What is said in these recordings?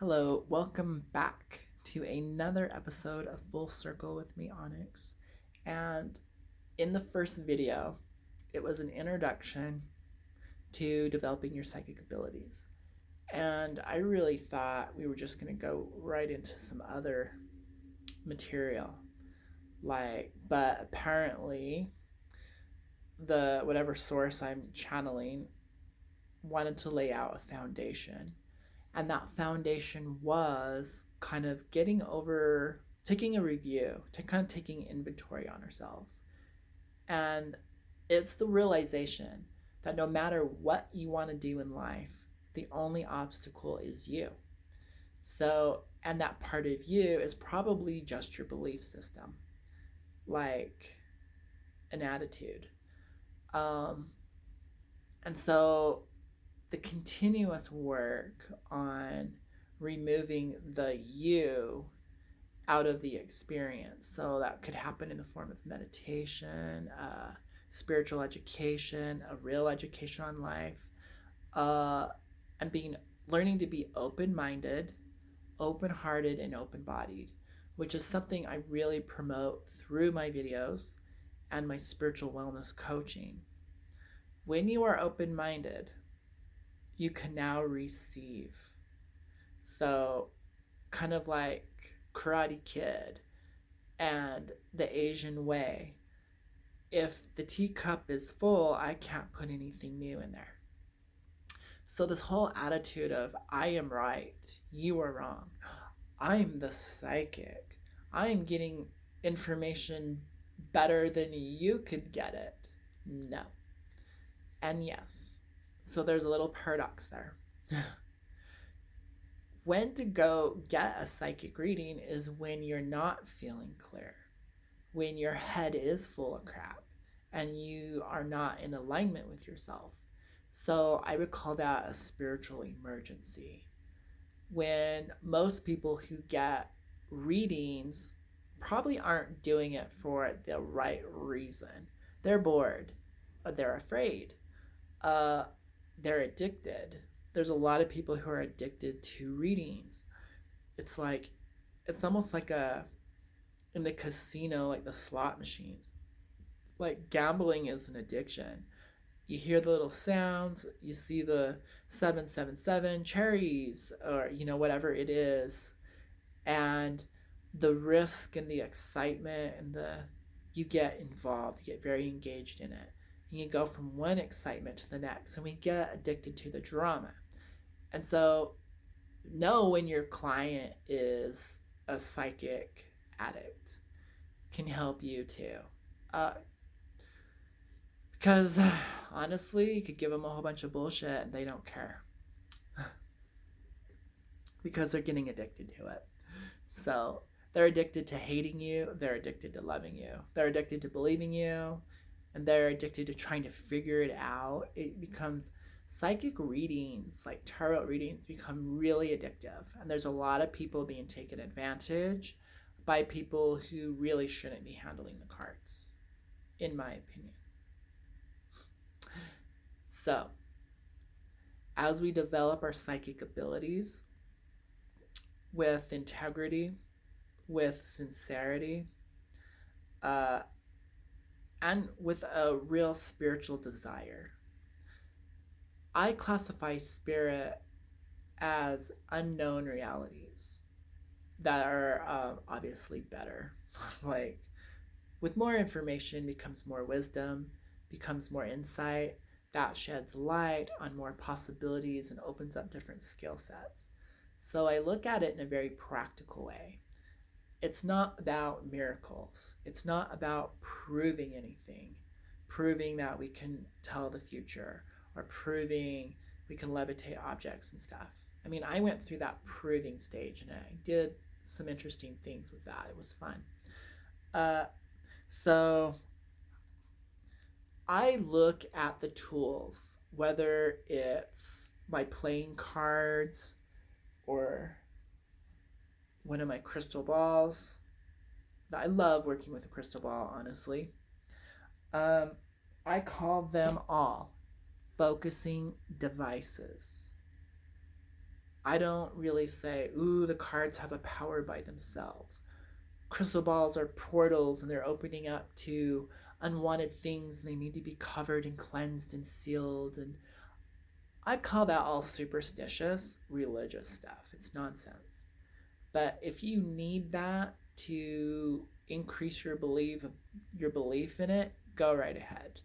Hello, welcome back to another episode of Full Circle with me, Onyx. And in the first video, it was an introduction to developing your psychic abilities. And I really thought we were just going to go right into some other material. But apparently, the whatever source I'm channeling wanted to lay out a foundation. And that foundation was kind of getting over, taking a review, to kind of taking inventory on ourselves. And it's the realization that no matter what you want to do in life, the only obstacle is you. So, and that part of you is probably just your belief system, like an attitude. Um, and so the continuous work on removing the you out of the experience. So that could happen in the form of meditation, spiritual education, a real education on life, uh, and learning to be open-minded, open-hearted, and open-bodied, which is something I really promote through my videos and my spiritual wellness coaching. When you are open-minded, you can now receive. So, kind of like Karate Kid and the Asian way. If the teacup is full, I can't put anything new in there. So, this whole attitude of I am right, you are wrong, I'm the psychic, I'm getting information better than you could get it. No. And yes. So, there's a little paradox there. When to go get a psychic reading is when you're not feeling clear, when your head is full of crap and you are not in alignment with yourself. So I would call that a spiritual emergency. When most people who get readings probably aren't doing it for the right reason. They're bored, they're afraid, uh, they're addicted. There's a lot of people who are addicted to readings. It's like, it's almost like in the casino, like the slot machines. Like gambling is an addiction. You hear the little sounds, you see the 777 cherries, or, whatever it is. And the risk and the excitement you get involved, you get very engaged in it. And you go from one excitement to the next, and we get addicted to the drama. And so, know when your client is a psychic addict can help you too. Uh, because honestly, you could give them a whole bunch of bullshit and they don't care because they're getting addicted to it. So they're addicted to hating you, they're addicted to loving you, they're addicted to believing you, and they're addicted to trying to figure it out. It becomes psychic readings, like tarot readings, become really addictive. And there's a lot of people being taken advantage by people who really shouldn't be handling the cards, in my opinion. So, as we develop our psychic abilities with integrity, with sincerity, uh, and with a real spiritual desire, I classify spirit as unknown realities that are obviously better. Like, with more information becomes more wisdom, becomes more insight, that sheds light on more possibilities and opens up different skill sets. So I look at it in a very practical way. It's not about miracles. It's not about proving anything, proving that we can tell the future or proving we can levitate objects and stuff. I mean, I went through that proving stage and I did some interesting things with that. It was fun. Uh, so I look at the tools, whether it's my playing cards or one of my crystal balls. I love working with a crystal ball, honestly. Um, I call them all focusing devices. I don't really say, ooh, the cards have a power by themselves. Crystal balls are portals and they're opening up to unwanted things and they need to be covered and cleansed and sealed. And I call that all superstitious religious stuff. It's nonsense. But if you need that to increase your belief in it, go right ahead.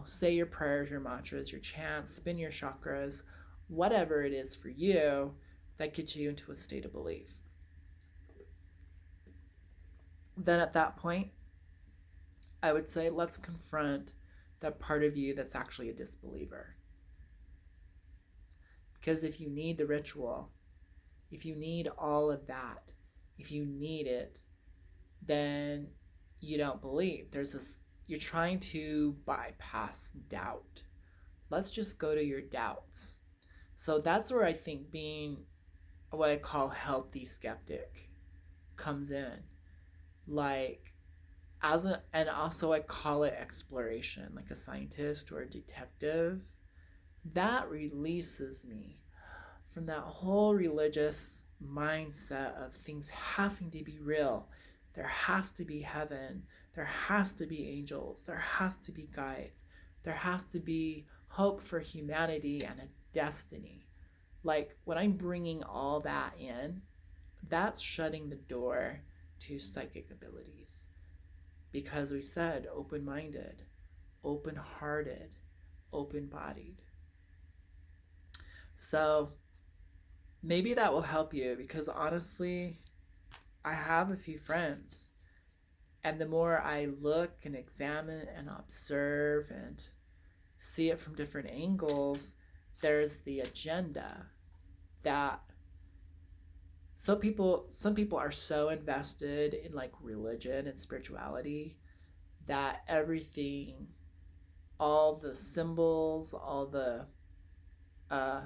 Say your prayers, your mantras, your chants, spin your chakras, whatever it is for you that gets you into a state of belief. Then at that point, I would say let's confront that part of you that's actually a disbeliever. Because if you need the ritual, if you need all of that, if you need it, then you don't believe. You're trying to bypass doubt. Let's just go to your doubts. So that's where I think being what I call healthy skeptic comes in. Like, and also I call it exploration, like a scientist or a detective. That releases me from that whole religious mindset of things having to be real. There has to be heaven. There has to be angels. There has to be guides. There has to be hope for humanity and a destiny. Like, when I'm bringing all that in, that's shutting the door to psychic abilities. Because we said open minded, open hearted, open bodied. So maybe that will help you, because honestly, I have a few friends, and the more I look and examine and observe and see it from different angles, there's the agenda that some people are so invested in like religion and spirituality that everything, all the symbols, all the uh,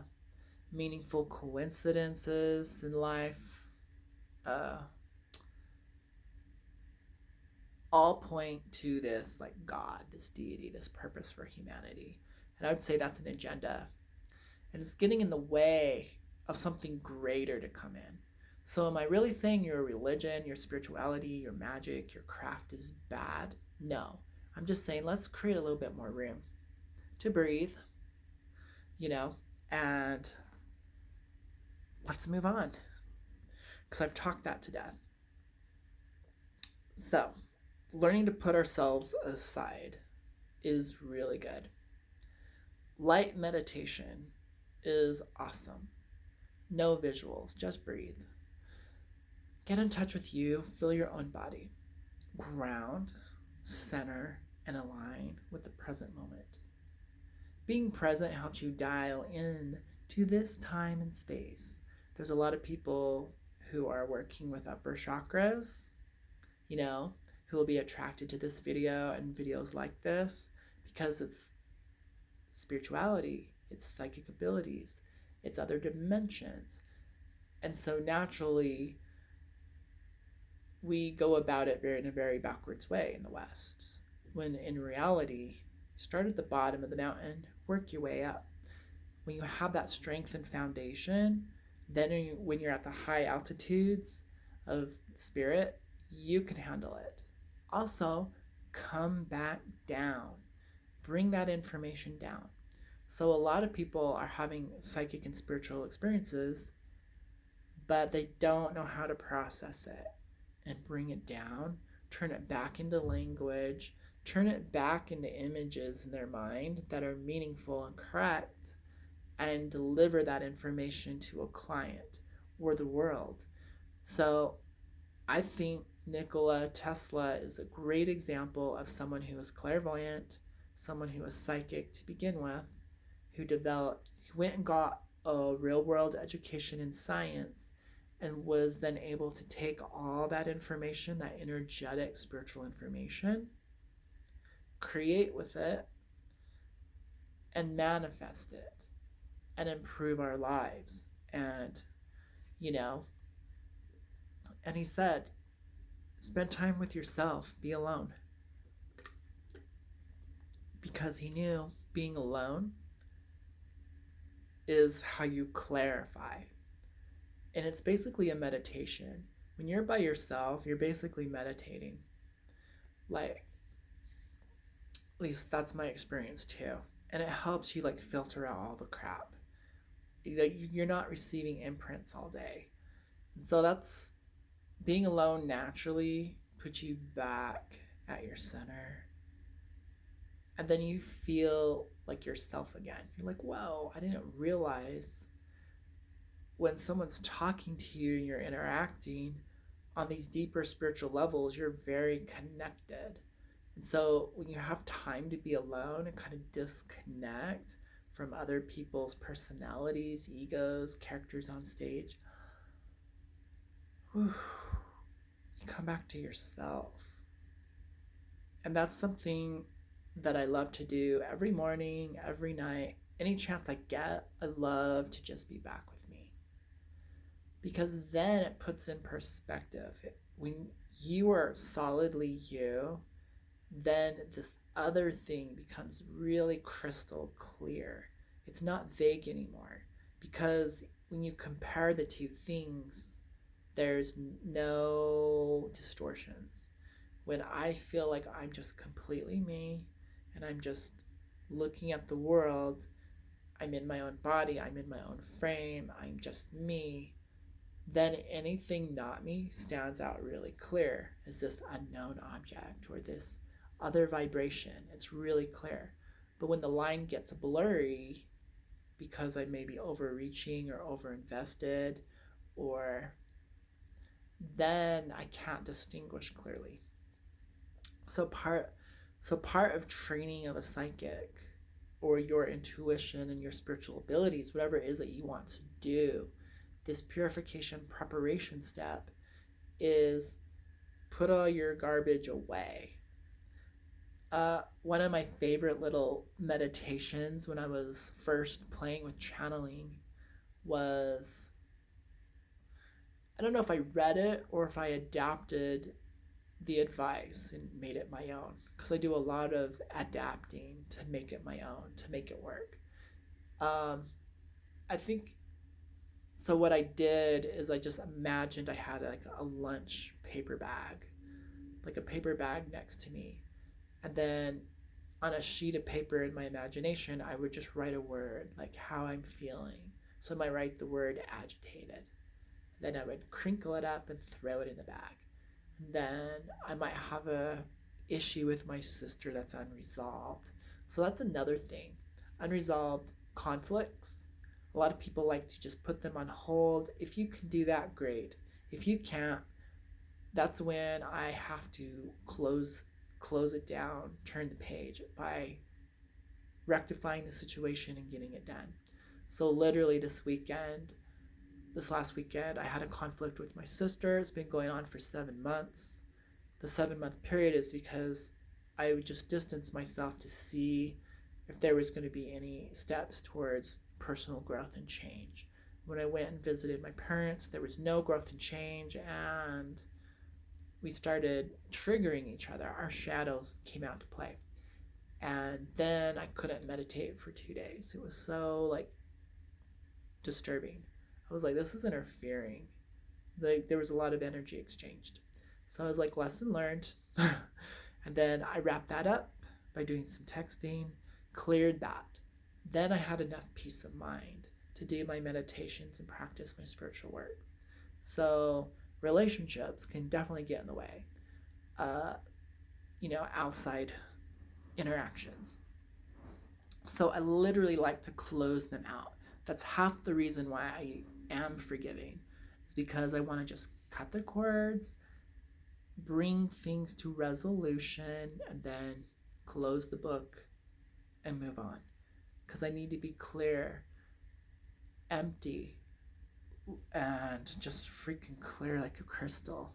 meaningful coincidences in life, uh, all point to this like God, this deity, this purpose for humanity. And I would say that's an agenda. And it's getting in the way of something greater to come in. So am I really saying your religion, your spirituality, your magic, your craft is bad? No. I'm just saying let's create a little bit more room to breathe, you know, and let's move on. Because I've talked that to death. So, learning to put ourselves aside is really good. Light meditation is awesome. No visuals, just breathe. Get in touch with you, feel your own body. Ground, center, and align with the present moment. Being present helps you dial in to this time and space. There's a lot of people who are working with upper chakras, who will be attracted to this video and videos like this, because it's spirituality, it's psychic abilities, it's other dimensions. And so naturally, we go about it in a very backwards way in the West, when in reality, start at the bottom of the mountain, work your way up. When you have that strength and foundation, then when you're at the high altitudes of spirit, you can handle it. Also, come back down. Bring that information down. So a lot of people are having psychic and spiritual experiences, but they don't know how to process it and bring it down, turn it back into language, turn it back into images in their mind that are meaningful and correct, and deliver that information to a client or the world. So I think Nikola Tesla is a great example of someone who was clairvoyant, someone who was psychic to begin with, who went and got a real world education in science, and was then able to take all that information, that energetic spiritual information, create with it, and manifest it, and improve our lives. And, and he said, spend time with yourself, be alone. Because he knew being alone is how you clarify. And it's basically a meditation. When you're by yourself, you're basically meditating. Like, at least that's my experience too. And it helps you like filter out all the crap. Like, you're not receiving imprints all day. And so that's being alone naturally puts you back at your center. And then you feel like yourself again. You're like, whoa, I didn't realize when someone's talking to you and you're interacting on these deeper spiritual levels, you're very connected. And so when you have time to be alone and kind of disconnect from other people's personalities, egos, characters on stage, whew, you come back to yourself. And that's something that I love to do every morning, every night. Any chance I get, I love to just be back with me. Because then it puts in perspective. When you are solidly you, then this other thing becomes really crystal clear. It's not vague anymore. Because when you compare the two things, there's no distortions. When I feel like I'm just completely me and I'm just looking at the world, I'm in my own body, I'm in my own frame, I'm just me, then anything not me stands out really clear as this unknown object or this other vibration. It's really clear. But when the line gets blurry because I may be overreaching or overinvested, or then I can't distinguish clearly. So part of training of a psychic or your intuition and your spiritual abilities, whatever it is that you want to do, this purification preparation step is put all your garbage away. One of my favorite little meditations when I was first playing with channeling was, I don't know if I read it or if I adapted the advice and made it my own, because I do a lot of adapting to make it my own, to make it work. I think so. What I did is I just imagined I had like a lunch paper bag, like a paper bag next to me, and then on a sheet of paper in my imagination, I would just write a word like how I'm feeling. So I might write the word agitated. Then I would crinkle it up and throw it in the bag. Then I might have a issue with my sister that's unresolved. So that's another thing. Unresolved conflicts. A lot of people like to just put them on hold. If you can do that, great. If you can't, that's when I have to close it down, turn the page by rectifying the situation and getting it done. So literally this last weekend, I had a conflict with my sister. It's been going on for 7 months. The 7-month period is because I would just distance myself to see if there was going to be any steps towards personal growth and change. When I went and visited my parents, there was no growth and change, and we started triggering each other. Our shadows came out to play. And then I couldn't meditate for 2 days. It was so like disturbing. I was like, this is interfering. Like, there was a lot of energy exchanged. So I was like, lesson learned. And then I wrapped that up by doing some texting, cleared that. Then I had enough peace of mind to do my meditations and practice my spiritual work. So relationships can definitely get in the way. Outside interactions. So I literally like to close them out. That's half the reason why I am forgiving, is because I want to just cut the cords, bring things to resolution, and then close the book and move on. Because I need to be clear, empty, and just freaking clear like a crystal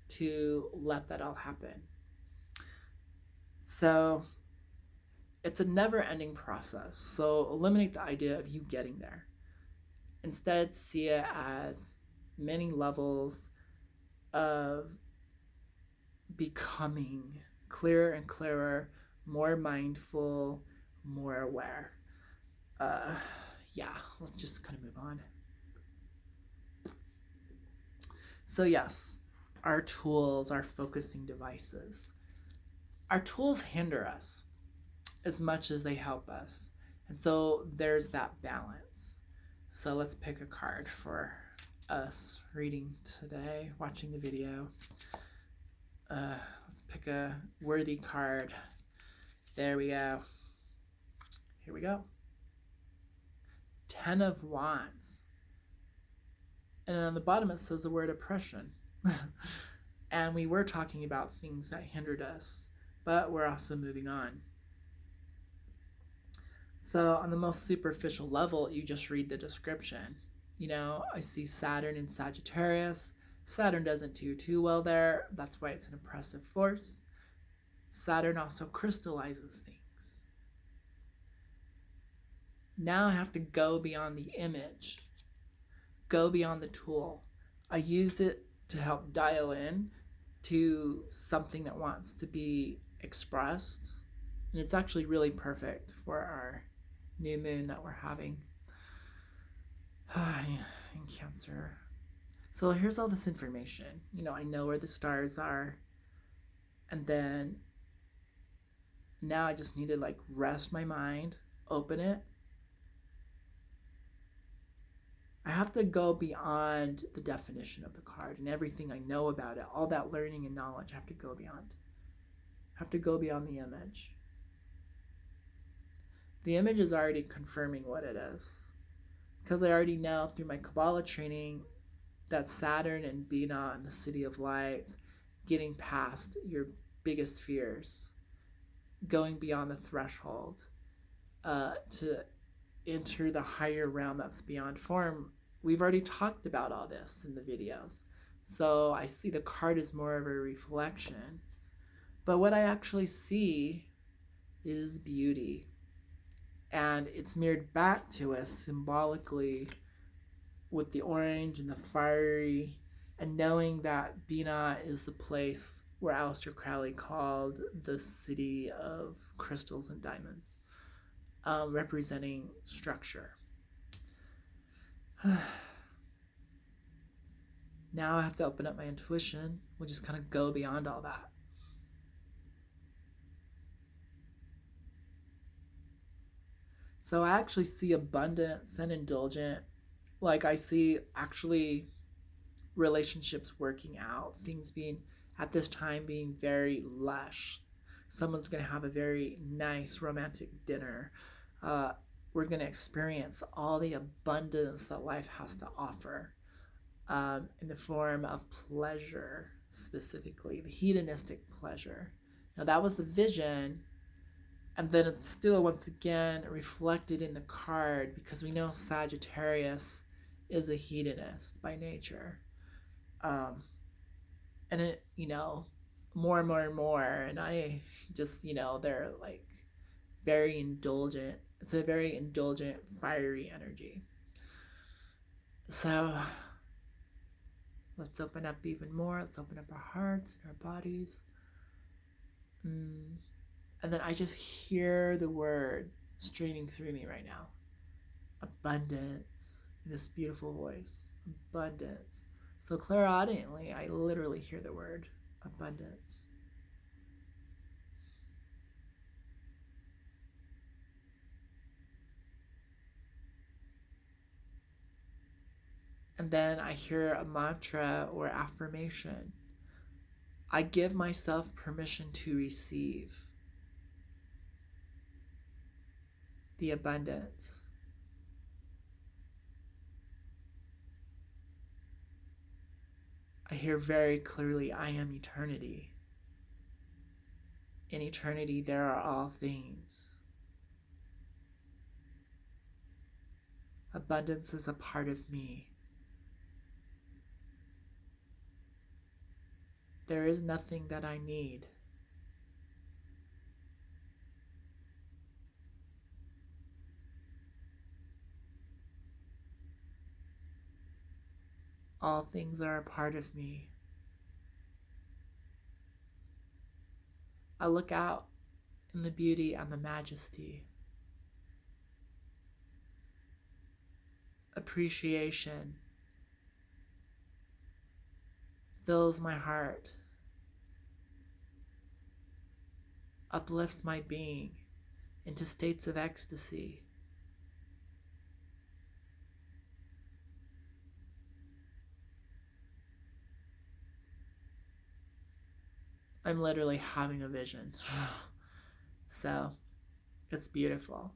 to let that all happen. So it's a never-ending process. So eliminate the idea of you getting there. Instead, see it as many levels of becoming clearer and clearer, more mindful, more aware. Yeah, let's just kind of move on. So yes, our tools, our focusing devices, our tools hinder us as much as they help us. And so there's that balance. So let's pick a card for us reading today, watching the video. Let's pick a worthy card. There we go. Here we go. 10 of Wands. And on the bottom it says the word oppression. And we were talking about things that hindered us, but we're also moving on. So on the most superficial level, you just read the description. You know, I see Saturn in Sagittarius. Saturn doesn't do too well there. That's why it's an oppressive force. Saturn also crystallizes things. Now I have to go beyond the image, go beyond the tool. I used it to help dial in to something that wants to be expressed. And it's actually really perfect for our new moon that we're having in Cancer. So here's all this information. You know, I know where the stars are. And then now I just need to like rest my mind, open it. I have to go beyond the definition of the card and everything I know about it. All that learning and knowledge I have to go beyond. I have to go beyond the image. The image is already confirming what it is. Because I already know through my Kabbalah training that Saturn and Bina and the City of Lights, getting past your biggest fears, going beyond the threshold to enter the higher realm that's beyond form. We've already talked about all this in the videos. So I see the card as more of a reflection. But what I actually see is beauty. And it's mirrored back to us symbolically with the orange and the fiery, and knowing that Bina is the place where Aleister Crowley called the city of crystals and diamonds, representing structure. Now I have to open up my intuition. We'll just kind of go beyond all that. So I actually see abundance and indulgent. Like I see actually relationships working out, things being at this time being very lush. Someone's going to have a very nice romantic dinner. We're going to experience all the abundance that life has to offer in the form of pleasure, specifically the hedonistic pleasure. Now that was the vision, and then it's still once again reflected in the card because we know Sagittarius is a hedonist by nature. And it, you know, more and more and more, and I just, you know, they're like very indulgent. It's a very indulgent, fiery energy. So let's open up even more. Let's open up our hearts and our bodies. And then I just hear the word streaming through me right now. Abundance, in this beautiful voice. Abundance. So clairaudiently, I literally hear the word abundance. And then I hear a mantra or affirmation. I give myself permission to receive the abundance. I hear very clearly, I am eternity. In eternity, there are all things. Abundance is a part of me. There is nothing that I need. All things are a part of me. I look out in the beauty and the majesty. Appreciation. fills my heart, uplifts my being into states of ecstasy. I'm literally having a vision. So it's beautiful.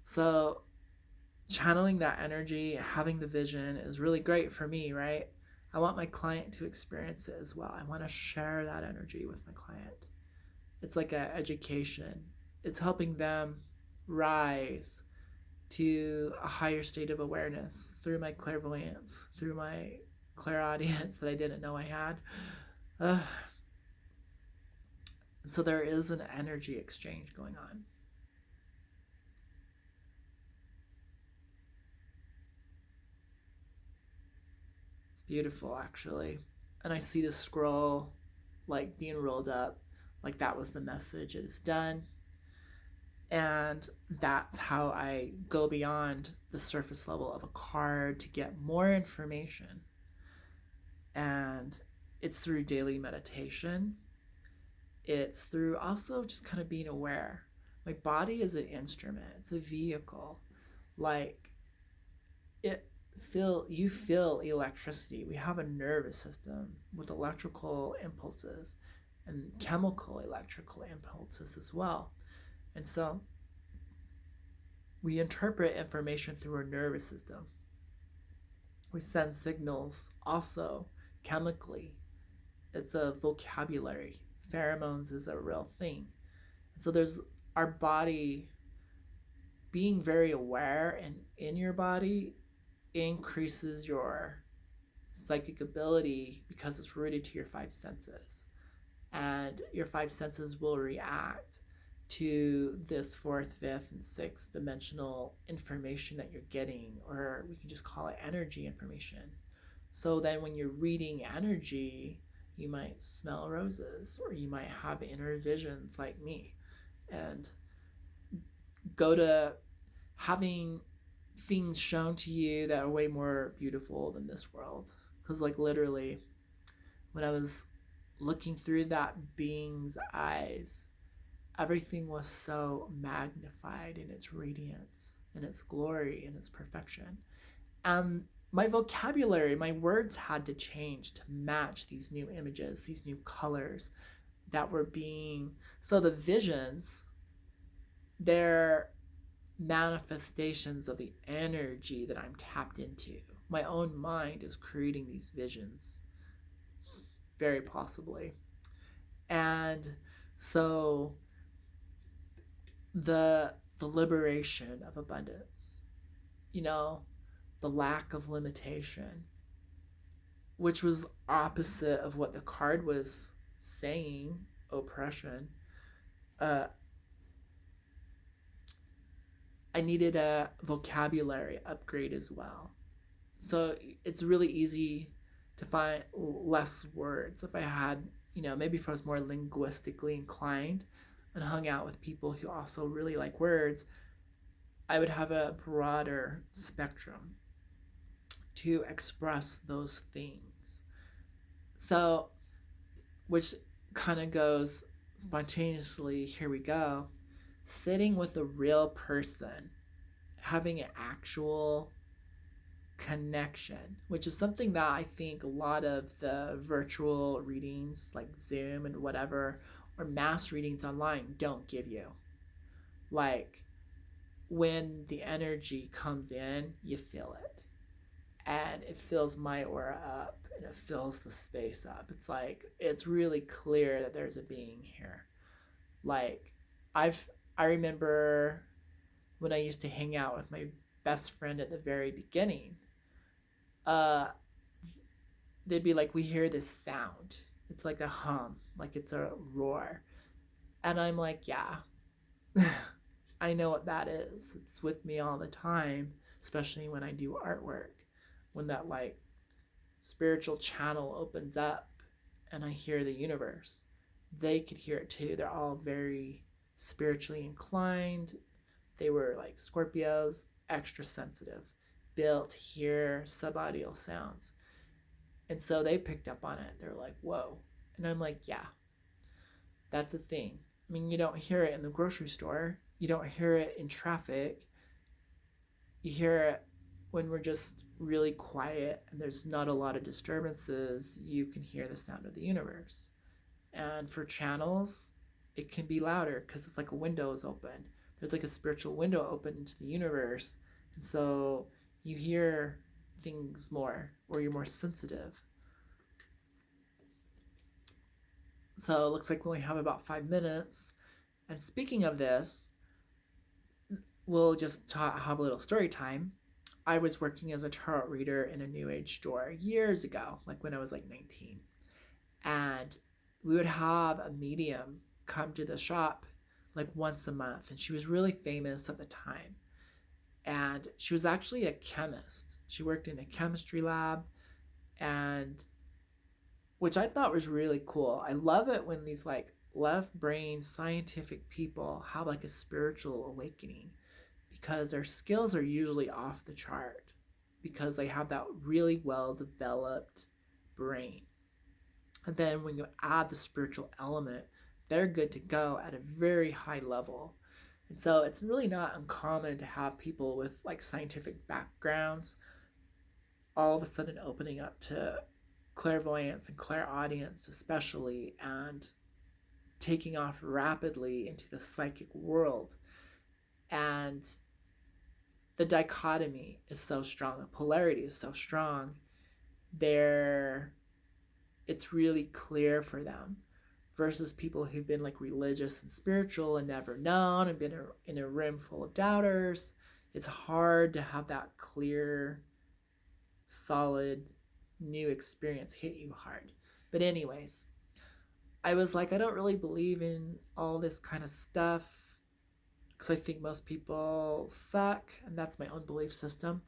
So channeling that energy, having the vision is really great for me, right? I want my client to experience it as well. I want to share that energy with my client. It's like an education. It's helping them rise to a higher state of awareness through my clairvoyance, through my clairaudience that I didn't know I had. Uh, so there is an energy exchange going on. It's beautiful, actually. And I see the scroll like being rolled up, like that was the message. It is done. And that's how I go beyond the surface level of a card to get more information. And it's through daily meditation. It's through also just kind of being aware. My body is an instrument, it's a vehicle. Like you feel electricity. We have a nervous system with electrical impulses and chemical electrical impulses as well. And so we interpret information through our nervous system. We send signals also chemically. It's a vocabulary. Pheromones is a real thing. And so there's our body being very aware and in your body increases your psychic ability because it's rooted to your five senses. And your five senses will react to this fourth, fifth, and sixth dimensional information that you're getting, or we can just call it energy information. So then when you're reading energy, you might smell roses, or you might have inner visions like me, and go to having things shown to you that are way more beautiful than this world. Because, like, literally, when I was looking through that being's eyes, everything was so magnified in its radiance, in its glory, in its perfection. And my vocabulary, my words had to change to match these new images, these new colors that were being. So the visions, they're manifestations of the energy that I'm tapped into. My own mind is creating these visions, very possibly. And so the liberation of abundance, you know, the lack of limitation, which was opposite of what the card was saying, oppression. Uh, I needed a vocabulary upgrade as well. So it's really easy to find less words. If I had, maybe if I was more linguistically inclined and hung out with people who also really like words, I would have a broader spectrum to express those things. So, which kind of goes spontaneously, here we go, sitting with a real person, having an actual connection, which is something that I think a lot of the virtual readings like Zoom and whatever, or mass readings online don't give you. Like, when the energy comes in, you feel it. And it fills my aura up and it fills the space up. It's like, it's really clear that there's a being here. Like, I remember when I used to hang out with my best friend at the very beginning, uh, they'd be like, we hear this sound. It's like a hum, like it's a roar. And I'm like, yeah, I know what that is. It's with me all the time, especially when I do artwork. When that, like, spiritual channel opens up and I hear the universe, they could hear it too. They're all very spiritually inclined. They were like Scorpios, extra sensitive. built hear subaudial sounds. And so they picked up on it. They're like, whoa. And I'm like, yeah, that's a thing. I mean, you don't hear it in the grocery store. You don't hear it in traffic. You hear it when we're just really quiet and there's not a lot of disturbances. You can hear the sound of the universe. And for channels, it can be louder because it's like a window is open. There's like a spiritual window open into the universe. And so you hear things more, or you're more sensitive. So it looks like we only have about 5 minutes. And speaking of this, we'll just have a little story time. I was working as a tarot reader in a New Age store years ago, like when I was like 19. And we would have a medium come to the shop like once a month. And she was really famous at the time. And she was actually a chemist. She worked in a chemistry lab, and which I thought was really cool. I love it when these like left brain scientific people have like a spiritual awakening, because their skills are usually off the chart because they have that really well developed brain. And then when you add the spiritual element, they're good to go at a very high level. And so it's really not uncommon to have people with like scientific backgrounds all of a sudden opening up to clairvoyance and clairaudience especially, and taking off rapidly into the psychic world. And the dichotomy is so strong, the polarity is so strong, there it's really clear for them, versus people who've been like religious and spiritual and never known and been in a room full of doubters. It's hard to have that clear, solid, new experience hit you hard. But anyways, I was like, I don't really believe in all this kind of stuff because I think most people suck, and that's my own belief system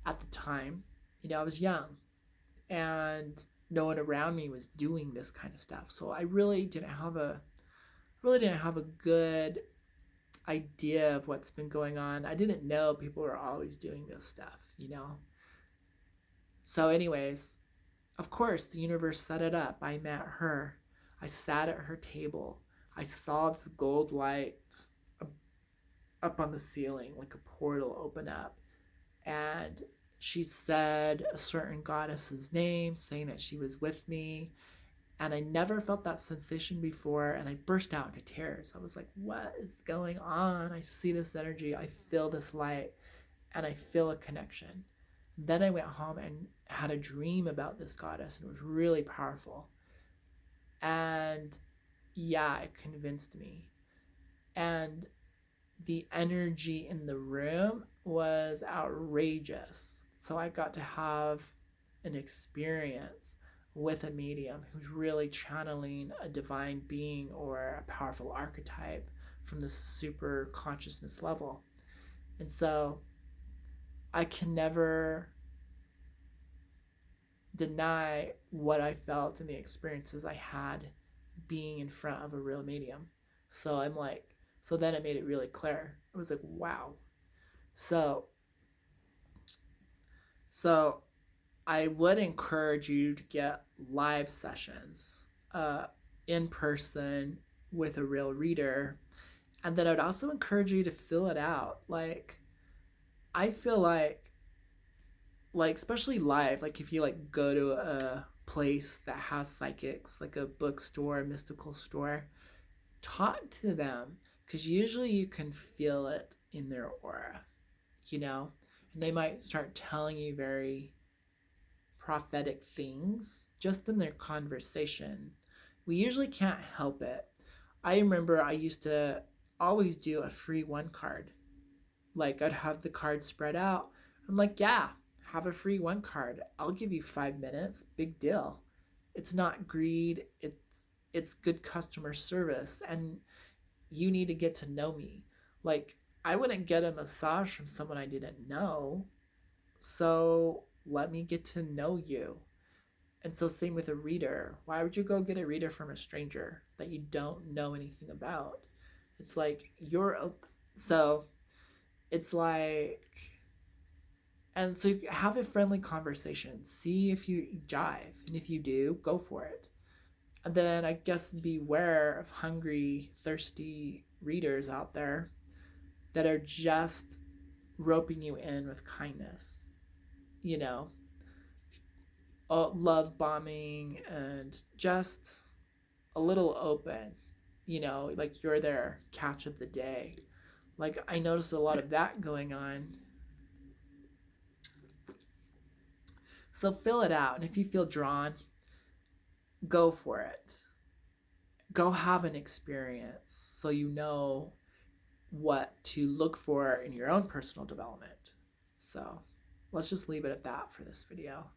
at the time. I was young, and no one around me was doing this kind of stuff. So I really didn't have a good idea of what's been going on. I didn't know people were always doing this stuff. So anyways, of course, the universe set it up. I met her. I sat at her table. I saw this gold light up on the ceiling, like a portal open up. And she said a certain goddess's name, saying that she was with me. And I never felt that sensation before. And I burst out into tears. I was like, what is going on? I see this energy. I feel this light. And I feel a connection. Then I went home and had a dream about this goddess. And it was really powerful. And yeah, it convinced me. And the energy in the room was outrageous. So I got to have an experience with a medium who's really channeling a divine being or a powerful archetype from the super consciousness level. And so I can never deny what I felt and the experiences I had being in front of a real medium. So I'm like, so then it made it really clear. It was like, wow. So I would encourage you to get live sessions in person with a real reader. And then I would also encourage you to fill it out. Like, I feel like especially live, like if you like go to a place that has psychics, like a bookstore, a mystical store, talk to them, because usually you can feel it in their aura, and they might start telling you very prophetic things just in their conversation. We usually can't help it. I remember I used to always do a free one card. Like, I'd have the card spread out. I'm like, yeah, have a free one card. I'll give you 5 minutes. Big deal. It's not greed. It's good customer service. And you need to get to know me. Like, I wouldn't get a massage from someone I didn't know. So let me get to know you. And so same with a reader. Why would you go get a reader from a stranger that you don't know anything about? It's like so it's like And so you have a friendly conversation. See if you jive. And if you do, go for it. And then I guess beware of hungry, thirsty readers out there that are just roping you in with kindness. You know, love bombing and just a little open. Like you're their catch of the day. Like I noticed a lot of that going on. So fill it out. And if you feel drawn, go for it. Go have an experience so you know what to look for in your own personal development. So let's just leave it at that for this video.